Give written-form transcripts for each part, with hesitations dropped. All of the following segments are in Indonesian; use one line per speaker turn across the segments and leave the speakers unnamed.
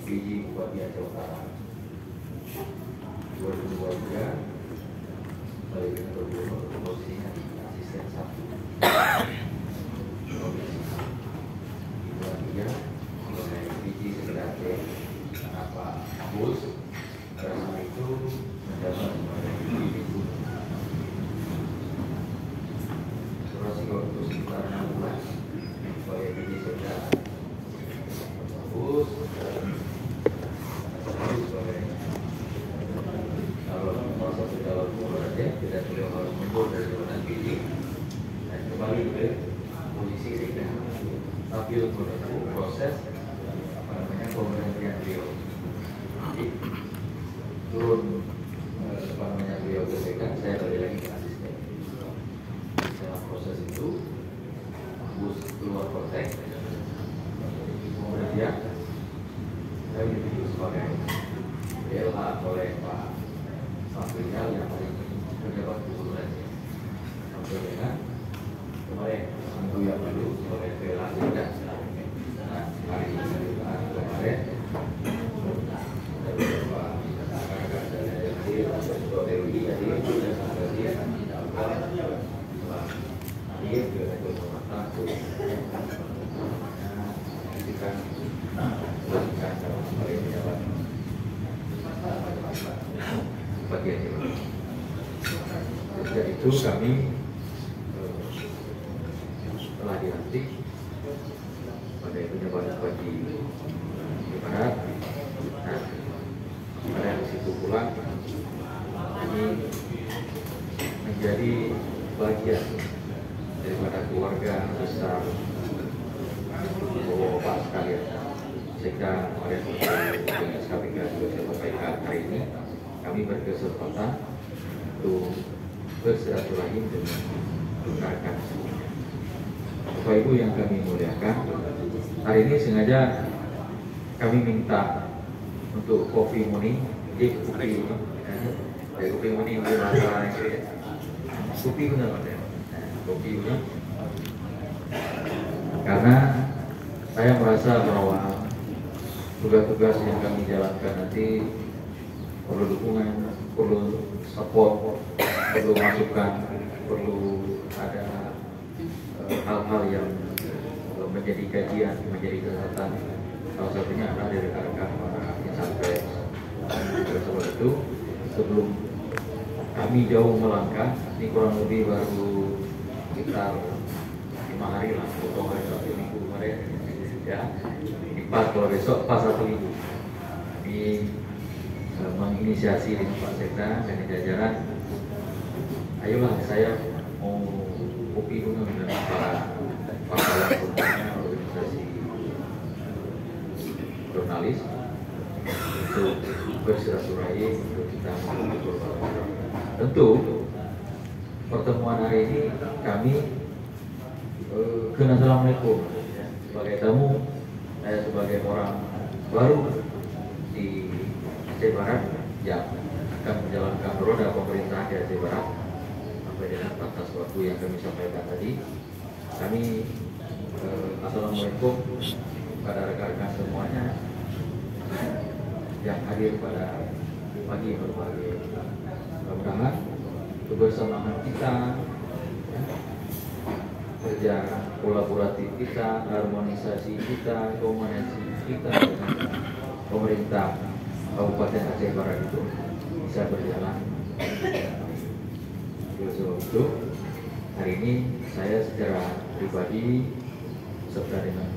PJ Bupati Aceh Utara 2023 sebagai gubernur posisinya di asisten 1 provinsi. 2023 mengenai PJ sebenarnya kenapa Bus karena itu mendapat sebagai PJ durasi waktu sekitar 6 bulan sebagai PJ sebenarnya Bus sebagai kalau salah satu calon gubernur Aceh tidak beliau harus mundur dari jabatan PJ dan kembali ke posisi sehingga tapi untuk proses pemberhentian beliau turun beliau ke sekan, saya balik lagi ke asisten. Dalam proses itu Bus keluar konteks, kemudian saya ditunjuk sebagai PLH oleh Pak Safrinal yang paling pejabat gubernur Aceh. Sampai dengan kemarin minggu yang lalu sebagai PLH dan hari ini kemarin itu kami telah dilantik pada pejabat bupati Barat. Nah, pada situ pula ini menjadi bagian daripada keluarga besar Bapak sekalian. Sehingga kemarin SKPK juga saya sampaikan hari ini kami berkesempatan untuk bersilaturahim dengan rekan semuanya. Bapak Ibu yang kami muliakan, hari ini sengaja kami minta untuk kopi muni, kopi muni bahasa Inggris, kopi benar kopi benar. Karena saya merasa bahwa tugas-tugas yang kami jalankan nanti perlu dukungan, perlu support, perlu masukan, perlu ada hal-hal yang menjadi kajian, menjadi catatan. Salah satunya adalah dari rekan-rekan para insan pers. Oleh sebab itu, sebelum kami jauh melangkah, ini kurang lebih baru sekitar 5 hari lah, potong hari 1 minggu kemarin, ya. Ini pas kalau besok pas 1 minggu. Kami menginisiasi dengan Pak Sekda dan jajaran. Ayolah saya mau kopi dulu dengan para organisasi jurnalis untuk bersilaturahim untuk kita mengukur. Tentu pertemuan hari ini kami kena assalamualaikum sebagai tamu, saya sebagai orang baru di Aceh Barat yang akan menjalankan roda pemerintahan di Aceh Barat sampai dengan batas waktu yang kami sampaikan tadi. Kami assalamualaikum pada rekan-rekan semuanya yang hadir pada pagi berbagai. Mudah-mudahan kebersamaan kita, ya, kerja kolaboratif kita, harmonisasi kita, komunikasi kita dengan pemerintah Kabupaten Aceh Barat itu bisa berjalan. Oleh sebab itu, hari ini saya secara pribadi beserta dengan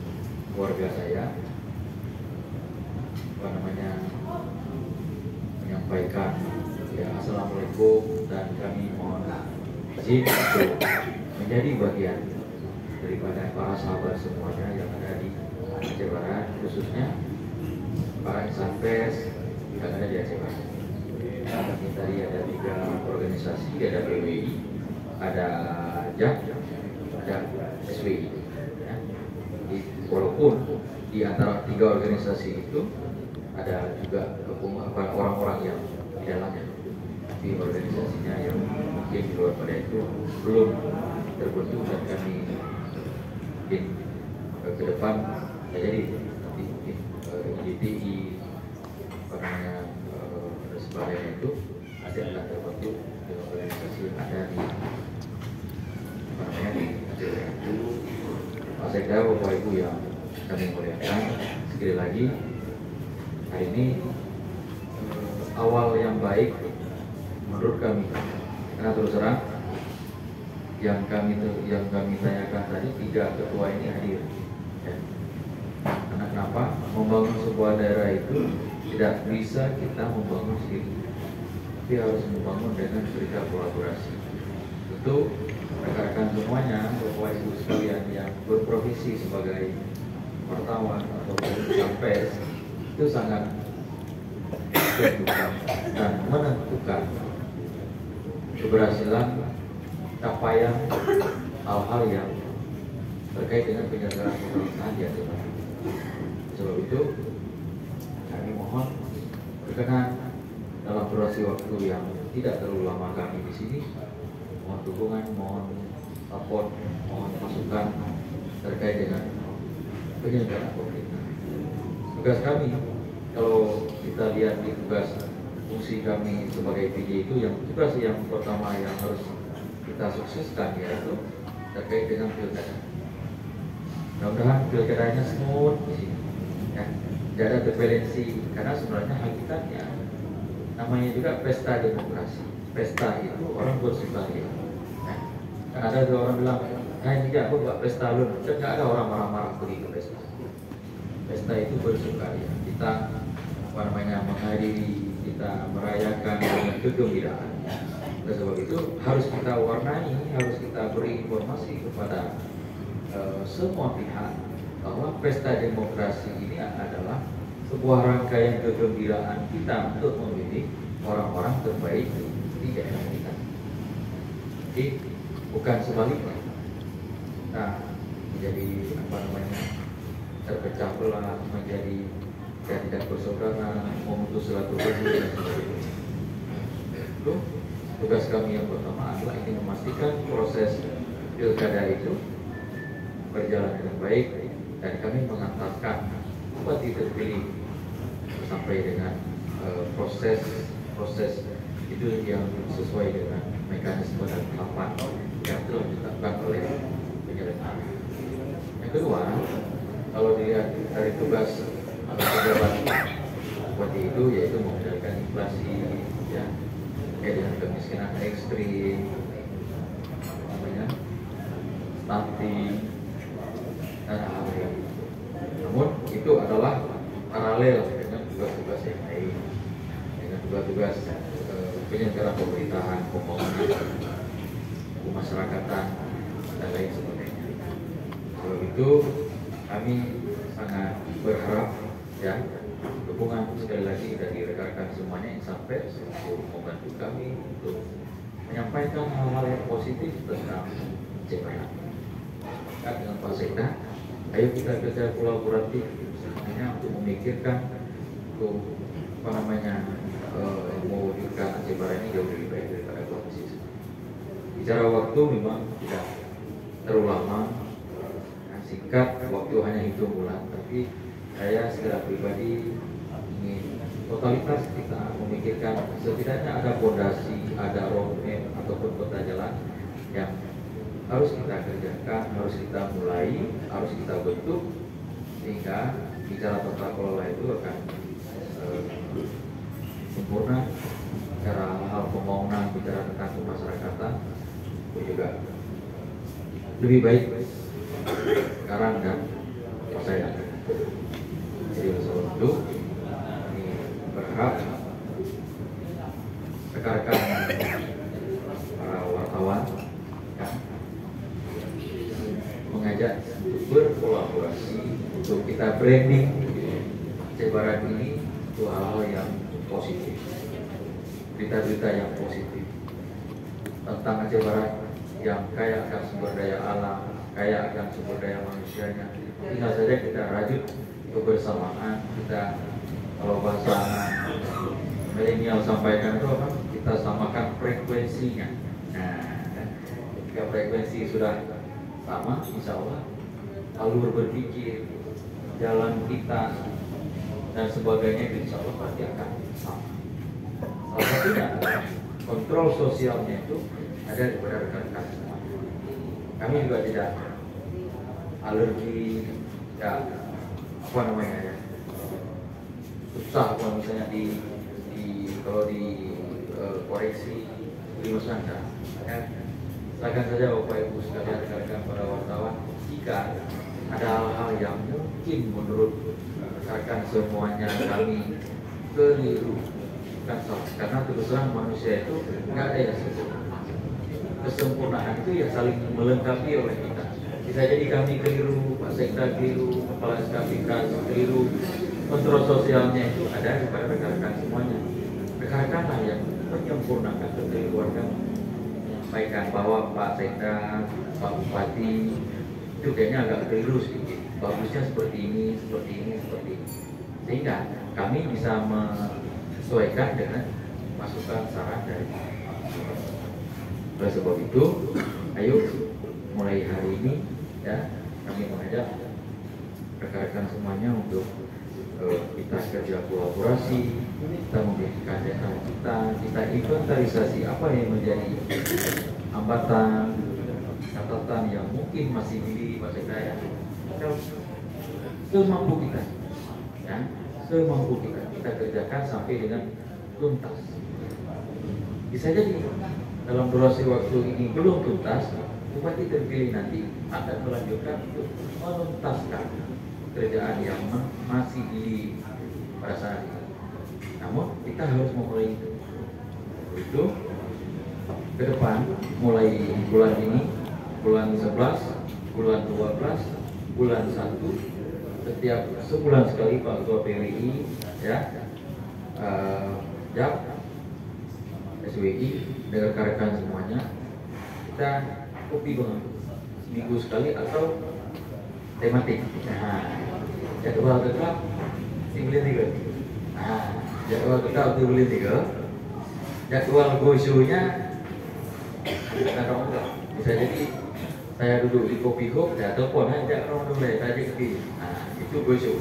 keluarga saya menyampaikan ya assalamualaikum, dan kami mohon izin untuk menjadi bagian daripada para sahabat semuanya yang ada di Aceh Barat, khususnya para insan pers yang ada di Aceh Barat. Ini tadi ada 3 organisasi, ada PWI, ada JAK, ada SWI. Ya. Walaupun di antara 3 organisasi itu ada juga orang-orang yang di dalamnya, tapi organisasinya yang mungkin di luar pada itu belum terbentuk, dan kami mungkin ke depan jadi nanti mungkin DTI, dan sebagainya itu pasti akan terbentuk dengan organisasi yang ada di Pak Sekda, Bapak Ibu yang kami muliakan. Sekali lagi, hari ini awal yang baik menurut kami, karena terus terang yang kami tanyakan tadi, 3 ketua ini hadir. Ya. Karena kenapa? Membangun sebuah daerah itu tidak bisa kita membangun sendiri, tapi harus membangun dengan berikan kolaborasi. Tentu rekan-rekan semuanya, Bapak Ibu sekalian yang berprofesi sebagai wartawan atau penulis pers, itu sangat dan menentukan keberhasilan capaian hal-hal yang terkait dengan penyelenggaraan pemerintahan di Aceh Barat. Sebab itu kami mohon berkenan dalam durasi waktu yang tidak terlalu lama kami di sini, mohon dukungan, mohon support, mohon masukan terkait dengan penyelenggaraan pemerintahan. Tugas kami, kalau kita lihat di tugas fungsi kami sebagai PJ itu, yang tugas yang pertama yang harus kita sukseskan yaitu terkait dengan pilkada. Mudah-mudahan pilkadanya smooth di sini, ya. Tidak ada turbulensi, karena sebenarnya hakikatnya namanya juga pesta demokrasi. Pesta itu orang bersukaria. Ya. Kan ada dua orang bilang, ini tidak, aku buat pesta lu. Tidak ada orang marah-marah pergi ke pesta. Pesta itu bersukaria. Kita menghadiri, kita merayakan dengan kegembiraan. Oleh sebab itu harus kita warnai, harus kita beri informasi kepada semua pihak bahwa pesta demokrasi ini adalah sebuah rangkaian kegembiraan kita untuk memilih orang-orang terbaik di daerah kita. Jadi bukan sebaliknya. Nah, menjadi terpecah belah, menjadi tidak bersaudara, memutus silaturahmi dan sebagainya. Itu tugas kami yang pertama adalah ingin memastikan proses pilkada itu berjalan dengan baik, dan kami mengantarkan bupati terpilih sampai dengan proses itu yang sesuai dengan mekanisme dan tahapan yang telah ditetapkan oleh penyelenggara. Yang kedua, kalau dilihat dari tugas pejabat bupati itu, yaitu mengendalikan inflasi, ya, dengan kemiskinan ekstrim, stunting, dan hal-hal yang itu. Namun itu adalah paralel dengan tugas-tugas yang lain, dengan tugas-tugas penyelenggaraan pemerintahan, pembangunan, kemasyarakatan, dan lain sebagainya. Kalau itu kami sangat berharap, ya, dukungan sekali lagi dari rekan-rekan semuanya yang sampai untuk membantu kami untuk menyampaikan hal-hal yang positif tentang Aceh Barat. Dengan Pak Sekda, ayo kita kerja kolaboratif, hanya untuk memikirkan untuk mewujudkan Aceh Barat ini jauh lebih baik daripada kondisi. Bicara waktu memang tidak terlalu lama, singkat, waktu hanya hitung bulan, tapi saya secara pribadi ingin totalitas kita memikirkan setidaknya ada fondasi, ada roadmap ataupun peta jalan yang harus kita kerjakan, harus kita mulai, harus kita bentuk, sehingga bicara tata kelola itu akan sempurna. Bicara hal pembangunan, bicara tentang kemasyarakatan itu juga lebih baik sekarang dan masa yang akan. Jadi sebab itu ini berharap rekan-rekan para wartawan, ya, mengajak untuk berkolaborasi untuk kita branding Aceh Barat ini untuk hal-hal yang positif, berita-berita yang positif tentang Aceh Barat yang kaya akan sumber daya alam, kaya akan sumber daya manusianya. Tinggal saja kita rajut kebersamaan, kita, kalau bahasa milenial sampaikan itu apa? Kita samakan frekuensinya. Nah, ketika frekuensi sudah sama, insya Allah alur berpikir, jalan kita, dan sebagainya itu insya Allah pasti akan sama. Salah satunya adalah kontrol sosialnya itu ada kepada rekan-rekan semua. Kami juga tidak alergi, ya apa namanya ya, susah kalau misalnya kalau di koreksi di Nusantara. Ya, silakan saja Bapak Ibu sekalian rekan-rekan para wartawan, jika ada hal-hal yang mungkin menurut rekan semuanya kami keliru, bukan salah, karena terus terang manusia itu nggak ada yang sempurna. Kesempurnaan itu ya saling melengkapi oleh kita. Bisa jadi kami keliru, Pak Sekda keliru, Kepala SKPK keliru, kontrol sosialnya itu ada kepada rekan-rekan semuanya. Rekan-rekanlah yang menyempurnakan kekeliruan kami. Menyampaikan bahwa Pak Sekda, Pak Bupati itu kayaknya agak keliru sedikit. Bagusnya seperti ini, seperti ini, seperti ini. Sehingga kami bisa menyesuaikan dengan masukan saran dari. Oleh sebab itu, ayo mulai hari ini ya kami mengajak rekan-rekan semuanya untuk kita kerja kolaborasi, kita memiliki data kita inventarisasi apa yang menjadi hambatan, catatan yang mungkin masih di Pak Sekda ya. Semampu kita, ya, semampu kita kerjakan sampai dengan tuntas. Bisa jadi dalam durasi waktu ini belum tuntas, bupati terpilih nanti akan melanjutkan untuk menuntaskan pekerjaan yang masih di pada saat ini. Namun kita harus memulai itu ke depan, mulai bulan ini, bulan 11, bulan 12, bulan 1, setiap sebulan sekali Pak Ketua PWI ya, JAP, SWI dengan rekan-rekan semuanya kita kopi banget seminggu sekali atau tematik. Nah, jadwal tetap bulan 3. Nah, jadwal tetap bulan 3. Jadwal go show-nya bisa jadi saya duduk di kopi hop, saya telepon aja orang dulu tadi ke. Nah, itu go show.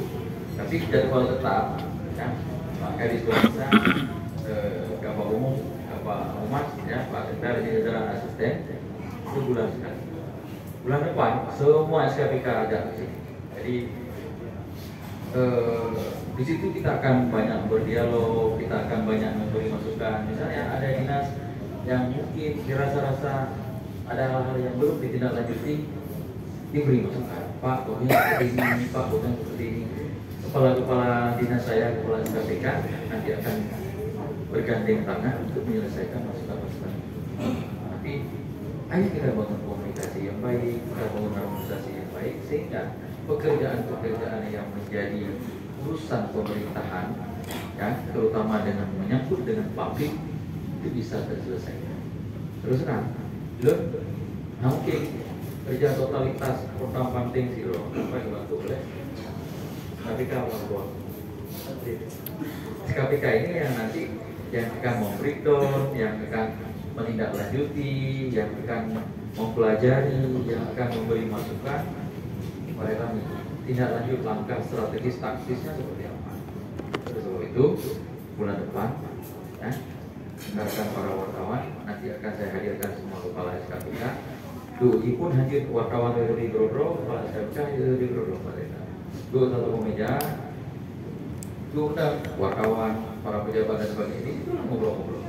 Tapi jadwal tetap ya, Pak Kadis Desa, Bapak Umum, Bapak Umas, ya, Pak Sekda dan jajaran asisten itu bulan sekali. Bulan depan semua SKPK ada di sini. Jadi di situ kita akan banyak berdialog, kita akan banyak memberi masukan. Misalnya ada dinas yang mungkin dirasa-rasa ada hal-hal yang belum ditindaklanjuti, diberi masukan. Pak, boleh seperti ini, Pak, boleh seperti ini. Kepala-kepala dinas saya, kepala SKPK nanti akan bergandeng tangan untuk menyelesaikan masukan-masukan. Tapi ayo kita bangun komunikasi yang baik, kita bangun harmonisasi yang baik, sehingga pekerjaan-pekerjaan yang menjadi urusan pemerintahan, ya, terutama dengan menyangkut dengan publik, itu bisa terselesaikan. Terus terang, mungkin kerja totalitas kota penting sih loh, apa yang dibantu oleh KPK Labuan. KPK ini yang nanti yang akan membreakdown, yang akan menindaklanjuti, yang akan mempelajari, yang akan memberi masukan kepada kami. Tindak lanjut langkah strategis taktisnya seperti apa. Oleh sebab itu bulan depan, ya, rekan para wartawan nanti akan saya hadirkan semua kepala SKPK. Doi pun hadir wartawan dari Brodro, kepala SKPK dari Brodro, dua satu meja, undang wartawan, para pejabat dan sebagainya, itu ngobrol-ngobrol.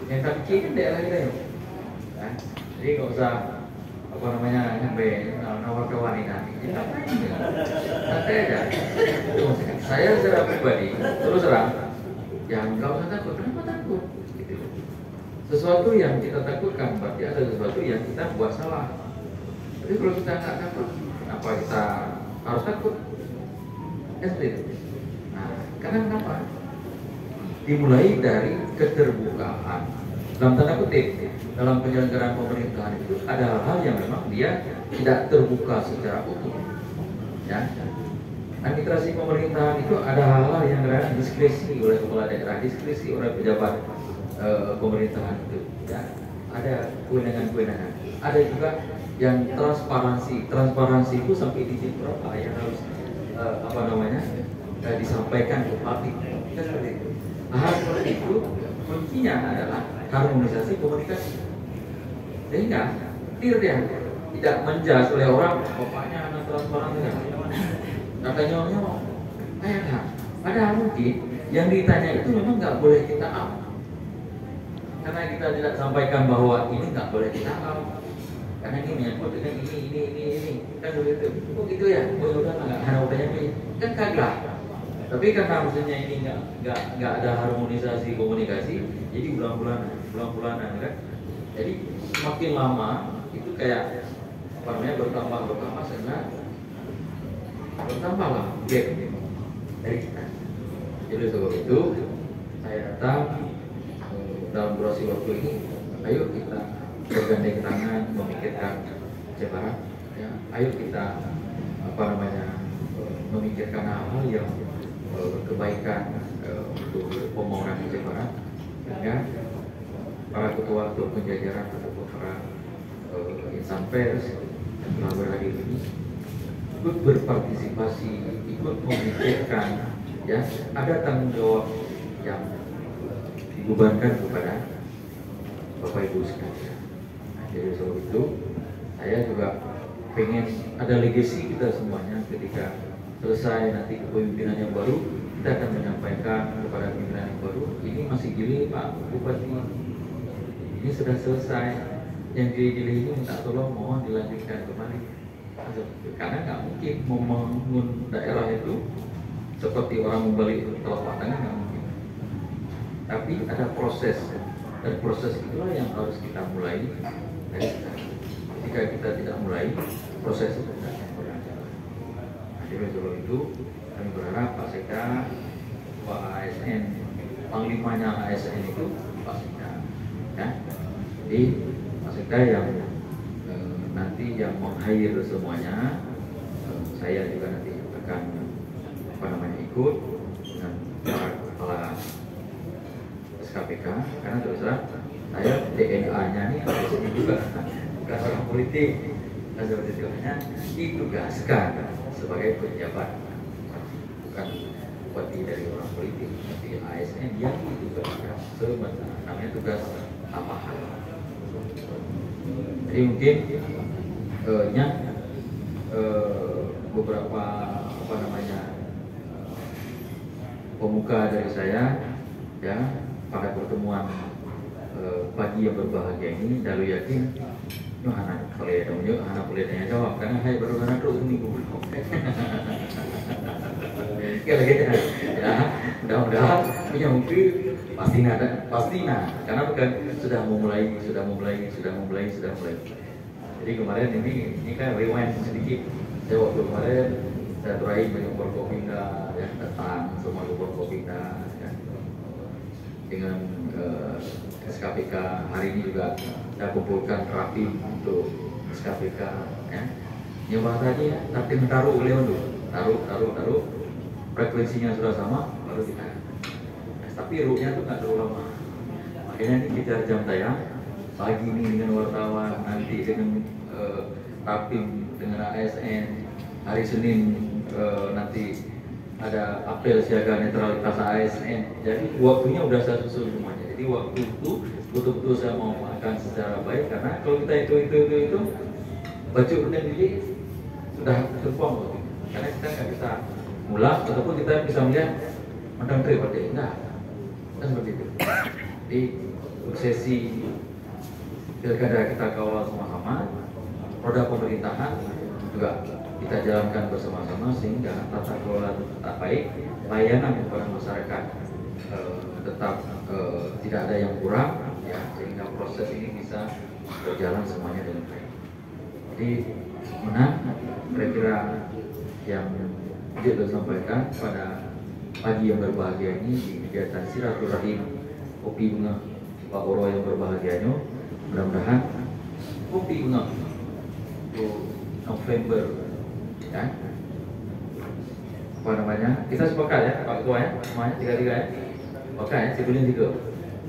Yang kami kirim daerah kita ya. Jadi nggak usah apa namanya nyampe nawar kawan ini nanti. Santai aja. Saya secara pribadi terus terang, yang nggak usah takut. Kenapa takut? Gitu. Sesuatu yang kita takutkan berarti ada sesuatu yang kita buat salah. Jadi kalau kita nggak takut, kenapa kita harus takut? Seperti itu. Nah, karena kenapa? Dimulai dari keterbukaan. Dalam tanda kutip, dalam penyelenggaraan pemerintahan itu ada hal-hal yang memang dia tidak terbuka secara utuh. Ya, administrasi pemerintahan itu ada hal-hal yang ada diskresi oleh kepala daerah, diskresi oleh pejabat pemerintahan itu. Ya, ada kewenangan-kewenangan. Ada juga yang transparansi. Transparansi itu sampai di titik berapa yang harus disampaikan ke publik. Kan seperti itu. Hal seperti itu kuncinya adalah harmonisasi komunikasi. Sehingga clear dia, tidak menjas oleh orang, bapaknya anak transparan tidak. Katanya orangnya, padahal mungkin yang ditanya itu memang nggak boleh kita up. Karena kita tidak sampaikan bahwa ini nggak boleh kita up. Karena ini menyangkut dengan ini kan begitu. Oh gitu ya, oh udah nggak ada upaya ini, kan kagak. Tapi karena maksudnya ini nggak ada harmonisasi komunikasi, jadi bulan-bulanan kan. Jadi semakin lama itu kayak apa namanya bertambah sehingga bertambahlah gap dari kita. Jadi sebab itu saya datang dalam durasi waktu ini, ayo kita bergandeng tangan memikirkan Jepara, ya. Ayo kita memikirkan hal-hal yang kebaikan untuk pembangunan Jepara, sehingga para ketua penjajaran ataupun para insan pers yang telah berhadir ini ikut berpartisipasi, ikut memikirkan, ya, ada tanggung jawab yang dibebankan kepada Bapak Ibu sekalian. Jadi sebab itu saya juga pengen ada legacy kita semuanya ketika selesai nanti kepemimpinan yang baru, kita akan menyampaikan kepada pimpinan yang baru, ini masih gili Pak Bupati, ini sudah selesai, yang gili-gili ini minta tolong mohon dilanjutkan kembali. Karena nggak mungkin membangun daerah itu seperti orang membalik telapak tangan, nggak mungkin. Tapi ada proses, dan proses itulah yang harus kita mulai dari sekarang. Jika kita tidak mulai, proses itu tidak akan berjalan. Jadi sebab itu kami berharap Pak Sekda, Pak ASN, panglimanya ASN itu Pak Sekda, ya. Jadi Pak Sekda yang nanti yang meng-hire semuanya, saya juga nanti akan ikut dengan para kepala SKPK, karena terus terang saya DNA-nya nih ASN juga bukan orang politik, dan seperti itu hanya ditugaskan sebagai pejabat, bukan bupati dari orang politik, tapi ASN yang ditugaskan sementara namanya tugas tambahan. Jadi mungkin beberapa pemuka dari saya, ya, pada pertemuan pagi yang berbahagia ini, lalu yakin anak boleh tanya jawab karena saya baru anak terus seminggu belum. Ya, mudah-mudahan punya mungkin pasti karena bukan sudah memulai. Jadi kemarin ini kan rewind sedikit. Saya waktu kemarin saya terakhir dengan Forkopimda, ya, datang semua ke Forkopimda, ya, dengan SKPK. Hari ini juga saya kumpulkan rapim untuk SKPK, ya. Nyoba tadi ya, tapi taruh taruh frekuensinya sudah sama, baru kita. Tapi rootnya tuh nggak terlalu lama. Makanya ini kita jam tayang pagi ini dengan wartawan, nanti dengan rapim dengan ASN, hari Senin nanti ada apel siaga netralitas ASN. Jadi waktunya udah saya susun semuanya. Jadi waktu itu betul-betul saya mau makan secara baik, karena kalau kita itu baju dan diri sudah terbuang waktu itu. Karena kita nggak bisa mulai ataupun kita bisa melihat mandang seperti enggak, kan seperti itu. Jadi suksesi pilkada kita kawal sama-sama, roda pemerintahan juga kita jalankan bersama-sama sehingga tata kelola tetap baik, layanan kepada masyarakat tetap tidak ada yang kurang, ya, sehingga proses ini bisa berjalan semuanya dengan baik. Jadi menang, kira-kira yang dia sampaikan pada pagi yang berbahagia ini di kegiatan silaturahim kopi bunga Pak Oro yang berbahagianya, mudah-mudahan kopi bunga November, ya, kita sepakat ya Pak Ketua, ya, semuanya tiga-tiga, ya, oke, ya, sebelum juga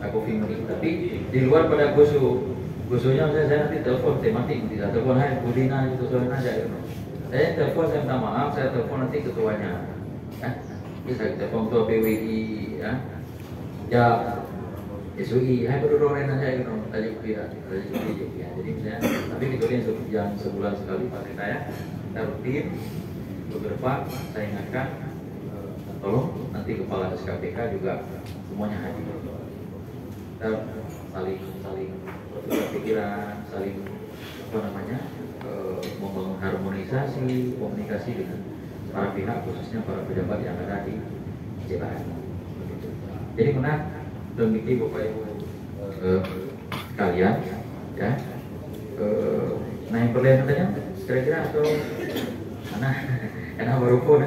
kopi bunga. Tapi di luar pada gosonya saya nanti telepon tematik, tidak telepon hai Budina itu soalnya aja gitu. Saya telepon, saya minta maaf, saya telepon nanti ketuanya, ya. bisa kita tua PWI ya, ya SUI, hai berdorong saya kan tadi tidak ya. Jadi misalnya, tapi kecuali yang sebulan sekali pakai saya, kita rutin beberapa saya ingatkan, tolong nanti kepala SKPK juga semuanya hadir. Kita saling bertukar pikiran, saling membangun harmonisasi komunikasi dengan para pihak, khususnya para pejabat yang ada di JBH. Jadi menang demikian Bapak Ibu kalian ya. Nah yang perlihatannya kira-kira atau mana? Karena baru pun